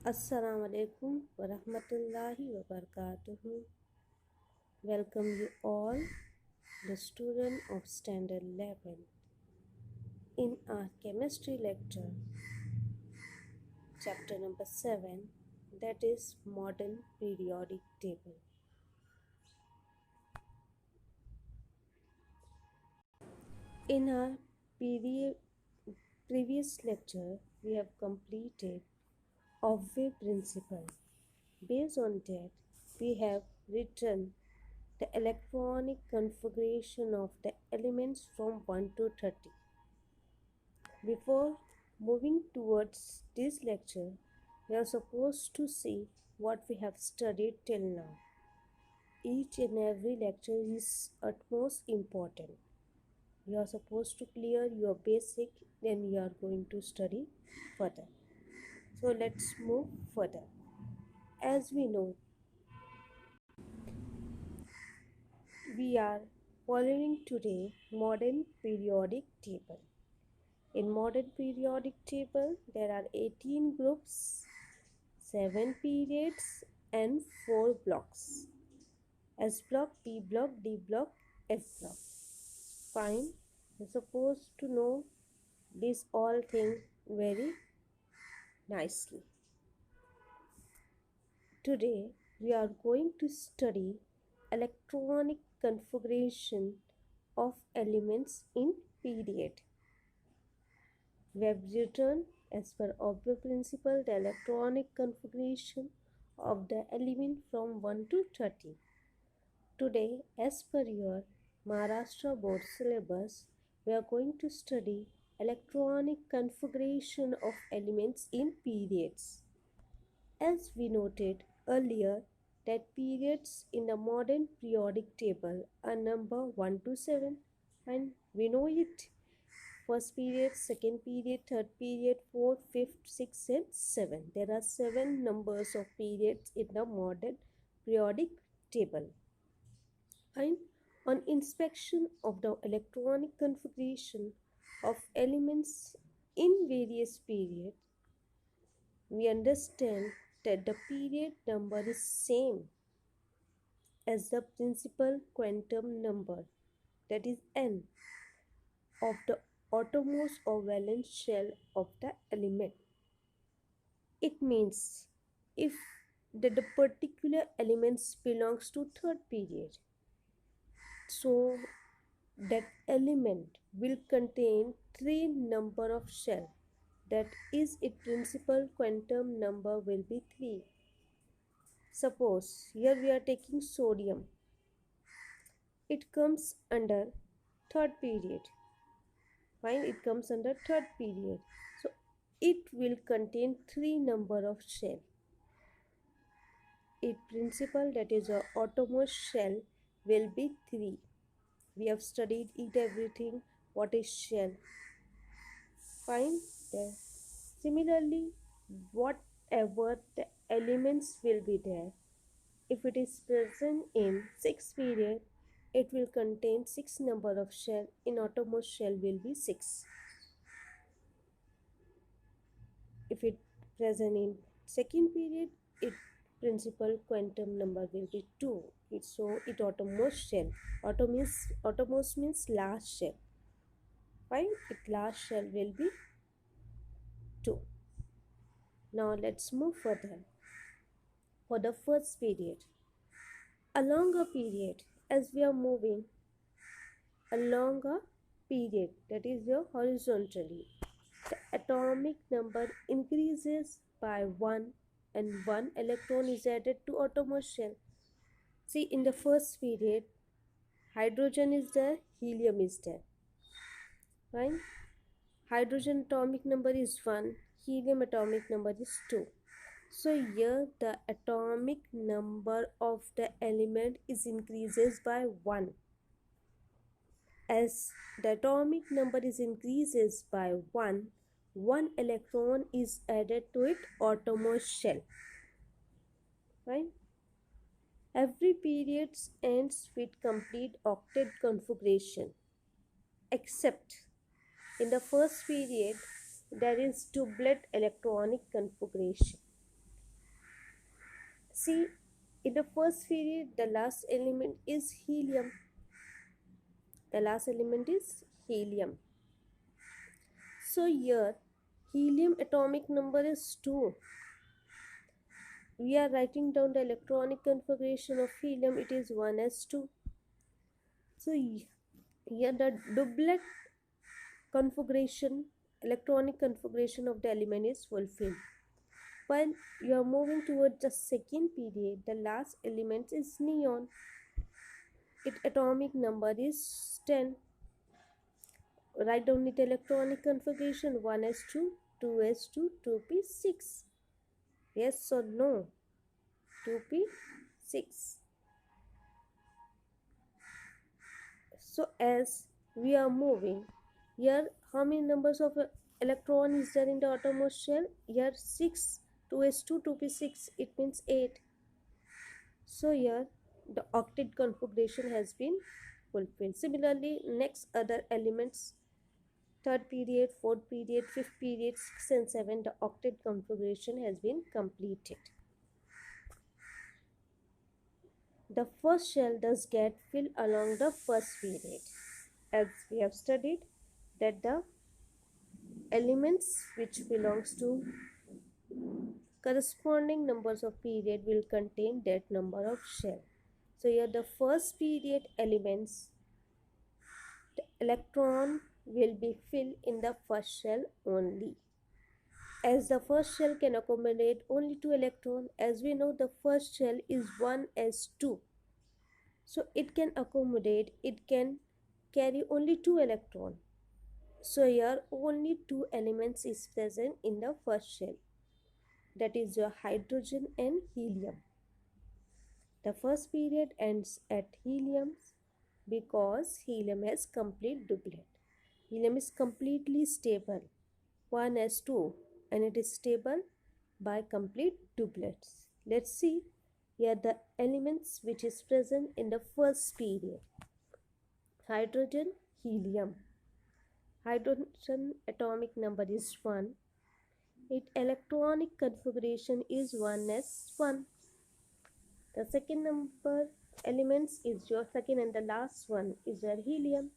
Assalamu alaikum wa rahmatullahi wa barakatuhu. Welcome you all, the student of standard 11, in our chemistry lecture, chapter number 7, that is modern periodic table. In our previous lecture, we have completed Obve principle. Based on that, we have written the electronic configuration of the elements from 1 to 30. Before moving towards this lecture, we are supposed to see what we have studied till now. Each and every lecture is utmost important. You are supposed to clear your basic, then you are going to study further. So let's move further. As we know, we are following today modern periodic table. In modern periodic table, there are 18 groups, 7 periods and 4 blocks. S block, P block, D block, F block. Fine. You're supposed to know this all thing very nicely. Today we are going to study electronic configuration of elements in period. We have written as per Obve principle the electronic configuration of the element from 1 to 30. Today, as per your Maharashtra board syllabus, we are going to study electronic configuration of elements in periods. As we noted earlier that periods in the modern periodic table are number 1 to 7, and we know it. First period, second period, third period, fourth, fifth, sixth and 7. There are 7 numbers of periods in the modern periodic table. And on inspection of the electronic configuration of elements in various periods, we understand that the period number is same as the principal quantum number, that is n, of the outermost or valence shell of the element. It means if the particular elements belongs to third period, so that element will contain 3 number of shell, that is its principal quantum number will be 3. Suppose here we are taking sodium, it comes under third period. Fine, it comes under third period, so it will contain 3 number of shell. Its principal, that is a outermost shell, will be 3. We have studied it everything, what is shell. Fine. There. Similarly, whatever the elements will be there, if it is present in 6 period, it will contain 6 number of shell. In outermost shell will be 6. If it present in second period, its principal quantum number will be 2. So it outermost shell. Outermost means last shell. Fine. Its last shell will be 2. Now let's move further. For the first period, along a period, as we are moving along a period, that is your horizontally, the atomic number increases by 1 and 1 electron is added to outermost shell. See, in the first period, hydrogen is there, helium is there. Right? Hydrogen atomic number is 1, helium atomic number is 2. So here the atomic number of the element is increases by 1. As the atomic number is increases by 1, 1 electron is added to its outermost shell. Right? Every period ends with complete octet configuration, except in the first period there is doublet electronic configuration. See, in the first period, the last element is helium. The last element is helium. So here, helium atomic number is 2. We are writing down the electronic configuration of helium. It is 1s2. So here the doublet configuration, electronic configuration of the element is fulfilled. While you are moving towards the second period, the last element is neon. Its atomic number is 10. Write down its electronic configuration: 1s2, 2s2, 2p6. Yes or no? 2p6. So as we are moving, here how many numbers of electron is there in the outermost shell? Here 6. 2s2, 2p6, it means 8. So here the octet configuration has been fulfilled. Similarly, next other elements, third period, fourth period, fifth period, 6 and 7, the octet configuration has been completed. The first shell does get filled along the first period. As we have studied that the elements which belongs to corresponding numbers of period will contain that number of shell. So here the first period elements, the electron will be filled in the first shell only. As the first shell can accommodate only 2 electrons, as we know the first shell is 1s2. So it can accommodate, it can carry only 2 electrons. So here only 2 elements is present in the first shell. That is your hydrogen and helium. The first period ends at helium because helium has complete doublet. Helium is completely stable, 1s2, and it is stable by complete doublets. Let's see here the elements which is present in the first period. Hydrogen, helium. Hydrogen atomic number is 1. Its electronic configuration is 1s1. The second number elements is your second and the last one is your helium.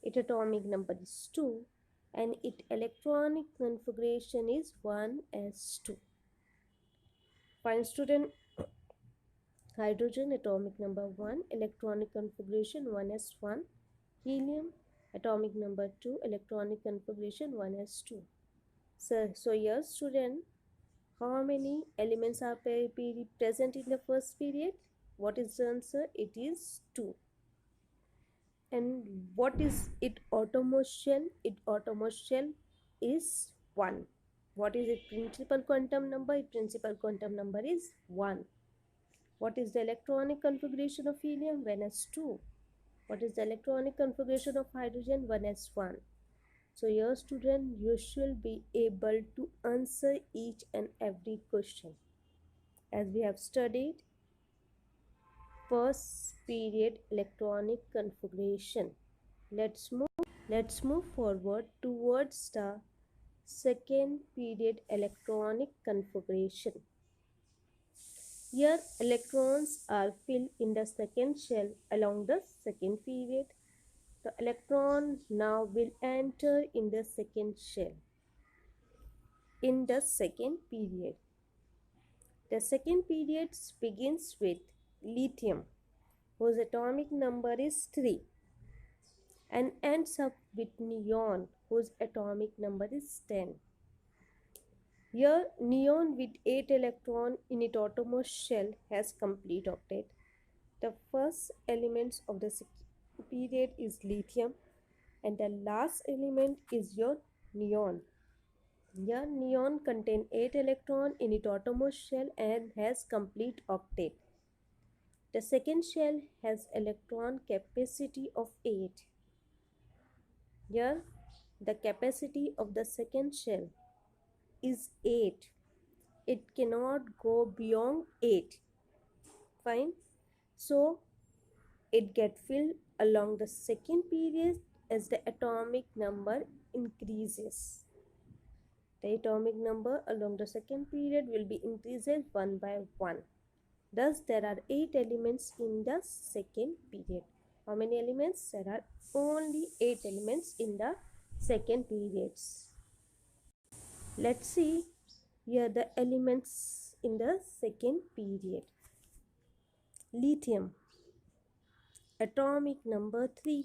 Its atomic number is 2 and its electronic configuration is 1s2. Fine student, hydrogen atomic number 1, electronic configuration 1s1, helium atomic number 2, electronic configuration 1s2. So here student, how many elements are present in the first period? What is the answer? It is 2. And what is its outermost shell? Its outermost shell is 1. What is its principal quantum number? Its principal quantum number is 1. What is the electronic configuration of helium? 1s2. What is the electronic configuration of hydrogen? 1s1. So your student, you should be able to answer each and every question. As we have studied first period electronic configuration, let's move forward towards the second period electronic configuration. Here electrons are filled in the second shell along the second period. The electron now will enter in the second shell in the second period. The second period begins with lithium, whose atomic number is 3, and ends up with neon, whose atomic number is 10. Here, neon with 8 electrons in its outermost shell has complete octet. The first elements of the period is lithium, and the last element is your neon. Here, neon contains 8 electrons in its outermost shell and has complete octet. The second shell has electron capacity of 8. Here, the capacity of the second shell is 8. It cannot go beyond 8. Fine. So, it gets filled along the second period as the atomic number increases. The atomic number along the second period will be increases 1 by 1. Thus, there are 8 elements in the second period. How many elements? There are only 8 elements in the second periods. Let's see here the elements in the second period. Lithium, atomic number 3,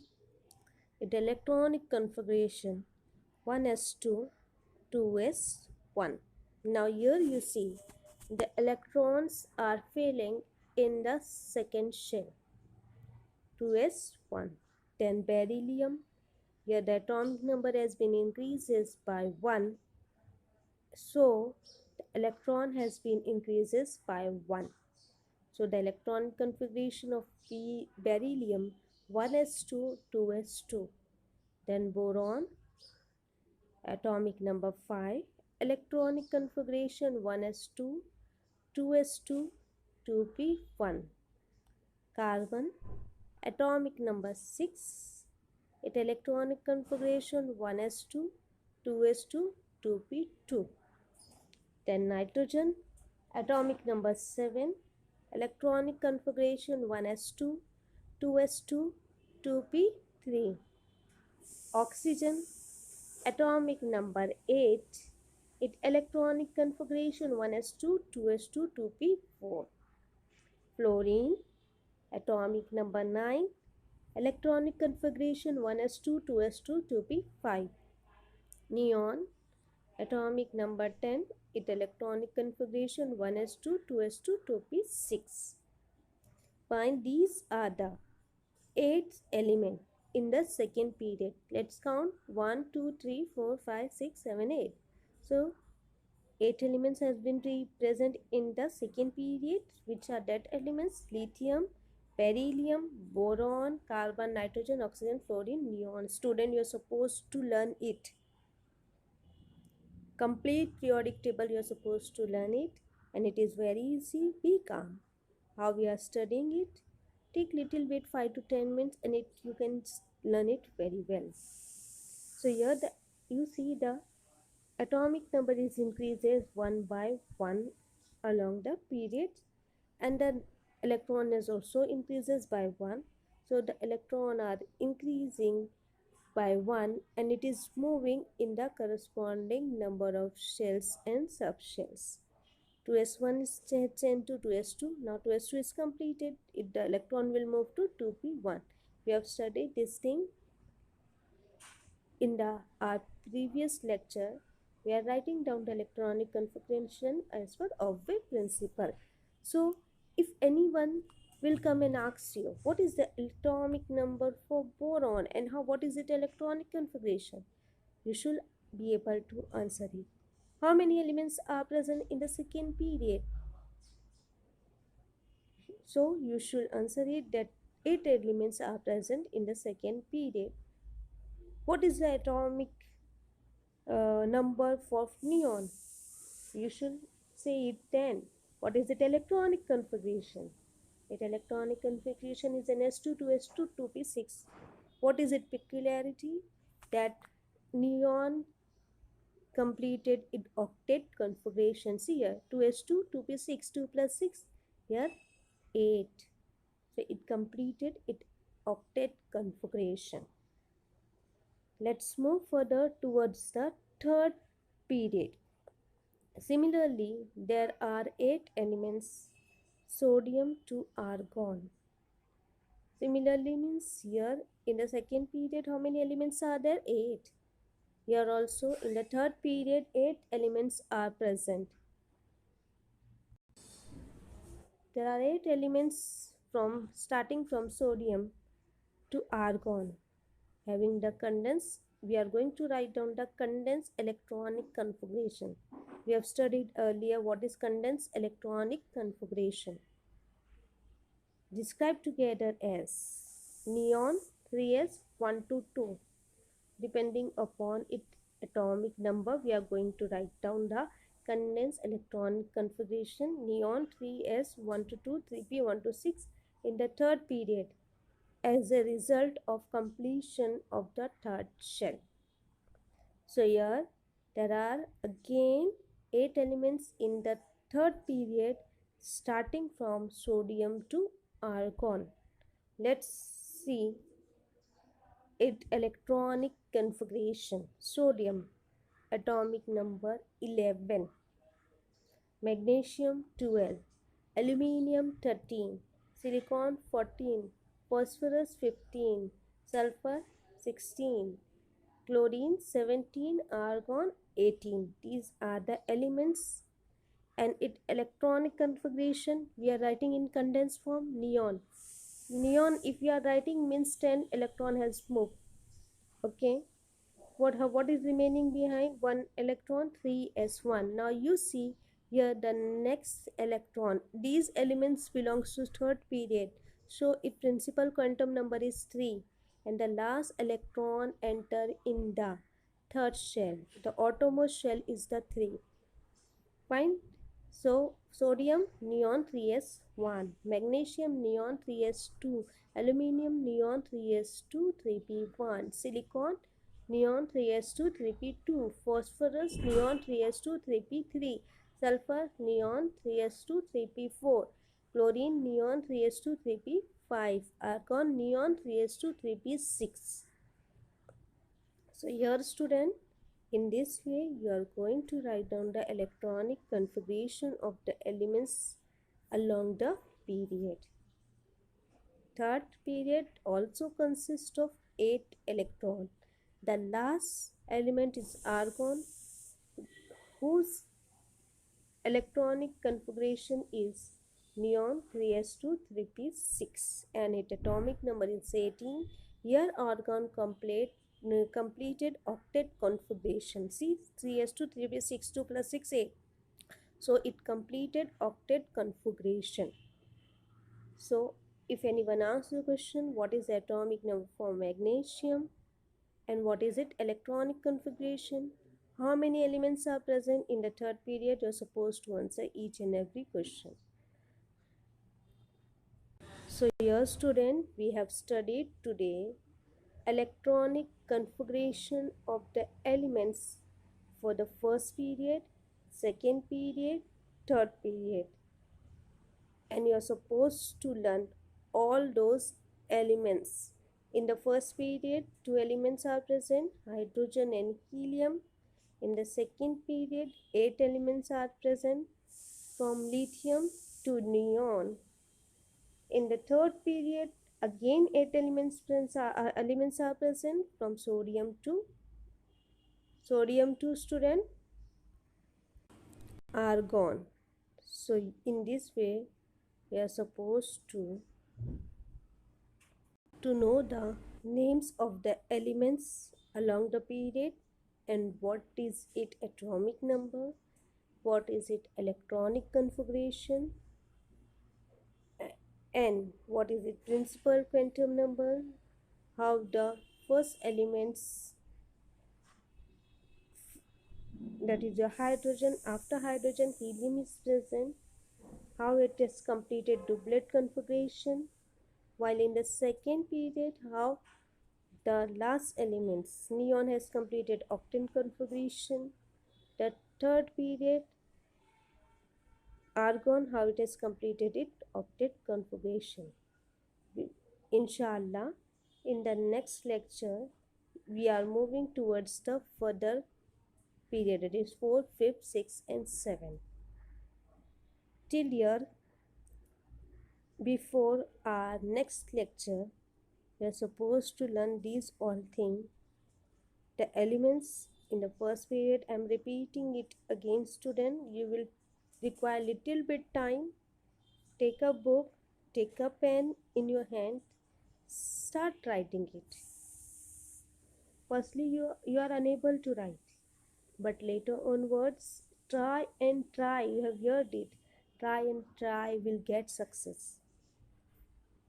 its electronic configuration 1s2, 2s1. Now here you see the electrons are filling in the second shell, 2s1. Then beryllium, here the atomic number has been increases by 1, so the electron has been increases by 1. So the electronic configuration of beryllium 1s2, 2s2. Then boron, atomic number 5, electronic configuration 1s2, 2s2, 2p1. Carbon, atomic number 6, its electronic configuration 1s2, 2s2, 2p2. Then nitrogen, atomic number 7, electronic configuration 1s2, 2s2, 2p3. Oxygen, atomic number 8, its electronic configuration 1s2, 2s2, 2p4. Fluorine, atomic number 9, electronic configuration 1s2, 2s2, 2p5. Neon, atomic number 10, its electronic configuration 1s2, 2s2, 2p6. Find these are the 8 elements in the second period. Let's count 1, 2, 3, 4, 5, 6, 7, 8. So 8 elements has been present in the second period, which are that elements: lithium, beryllium, boron, carbon, nitrogen, oxygen, fluorine, neon. Student, you are supposed to learn it. Complete periodic table, you are supposed to learn it, and it is very easy. Be calm. How we are studying it? Take little bit, 5 to 10 minutes, and you can learn it very well. So here you see the atomic number is increases 1 by 1 along the period, and the electron is also increases by 1. So the electron are increasing by 1, and it is moving in the corresponding number of shells and subshells. 2s1 is changed to 2s2. Now 2s2 is completed. The electron will move to 2p1. We have studied this thing in our previous lecture. We are writing down the electronic configuration as per Obey principle. So if anyone will come and ask you what is the atomic number for boron and what is its electronic configuration, you should be able to answer it. How many elements are present in the second period? So you should answer it that 8 elements are present in the second period. What is the atomic number for neon? You should say it 10. What is its electronic configuration? Its electronic configuration is an s2, 2s2, 2p6. What is its peculiarity? That neon completed its octet configuration. See here, 2s2, 2p6, 2 plus 6. Here, 8. So it completed its octet configuration. Let's move further towards the third period. Similarly, there are 8 elements, sodium to argon. Similarly means here in the second period, how many elements are there? 8. Here also in the third period, 8 elements are present. There are 8 elements starting from sodium to argon. Having the condensed, we are going to write down the condensed electronic configuration. We have studied earlier what is condensed electronic configuration. Described together as neon 3s122. Depending upon its atomic number, we are going to write down the condensed electronic configuration. Neon 3s122, 3p126 in the third period as a result of completion of the third shell. So here there are again 8 elements in the third period starting from sodium to argon. Let's see its electronic configuration. Sodium, atomic number 11, magnesium 12, aluminium 13, silicon 14, phosphorus 15, sulfur 16, chlorine 17, argon 18. These are the elements, and its electronic configuration we are writing in condensed form. Neon, if we are writing means 10 electron has moved. Okay, what is remaining behind? One electron, 3s1. Now you see here the next electron. These elements belongs to third period, so its principal quantum number is 3, and the last electron enter in the third shell. The outermost shell is the 3. Fine. So sodium neon 3s1, magnesium neon 3s2, aluminium neon 3s2 3p1, silicon neon 3s2 3p2, phosphorus neon 3s2 3p3, sulfur neon 3s2 3p4, chlorine neon 3s2 3p5, argon neon 3s2 3p6. So here student, in this way you are going to write down the electronic configuration of the elements along the period. Third period also consists of 8 electrons. The last element is argon, whose electronic configuration is neon 3s2 3p6, and its atomic number is 18. Here argon completed octet configuration. See, 3s2 3p6, 2 plus 6 8. So it completed octet configuration. So if anyone asks you a question, what is the atomic number for magnesium and what is its electronic configuration, how many elements are present in the third period, you're supposed to answer each and every question. So here student, we have studied today electronic configuration of the elements for the first period, second period, third period, and you're supposed to learn all those elements. In the first period, 2 elements are present, hydrogen and helium. In the second period, 8 elements are present, from lithium to neon. In the third period, again 8 elements are present, from sodium to student argon. So in this way, we are supposed to know the names of the elements along the period, and what is its atomic number, what is its electronic configuration, and what is its principal quantum number, how the first elements, that is the hydrogen, after hydrogen helium is present, how it has completed doublet configuration, while in the second period how the last elements neon has completed octet configuration, the third period argon how it has completed its octet configuration. Inshallah, in the next lecture we are moving towards the further period, it is 4th, 5th, 6th and 7th. Till here, before our next lecture, we are supposed to learn these all things. The elements in the first period, I am repeating it again student, you will require little bit time. Take a book, take a pen in your hand, start writing it. Firstly, you are unable to write, but later onwards, try and try. You have heard it. Try and try will get success.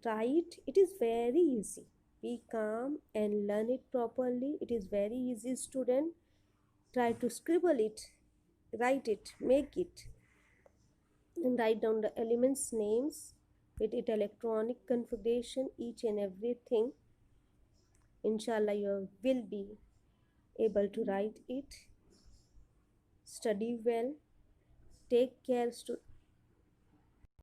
Try it. It is very easy. Be calm and learn it properly. It is very easy, student. Try to scribble it, write it, make it, and write down the elements names with its electronic configuration, each and everything. Inshallah, you will be able to write it. Study well. Take care,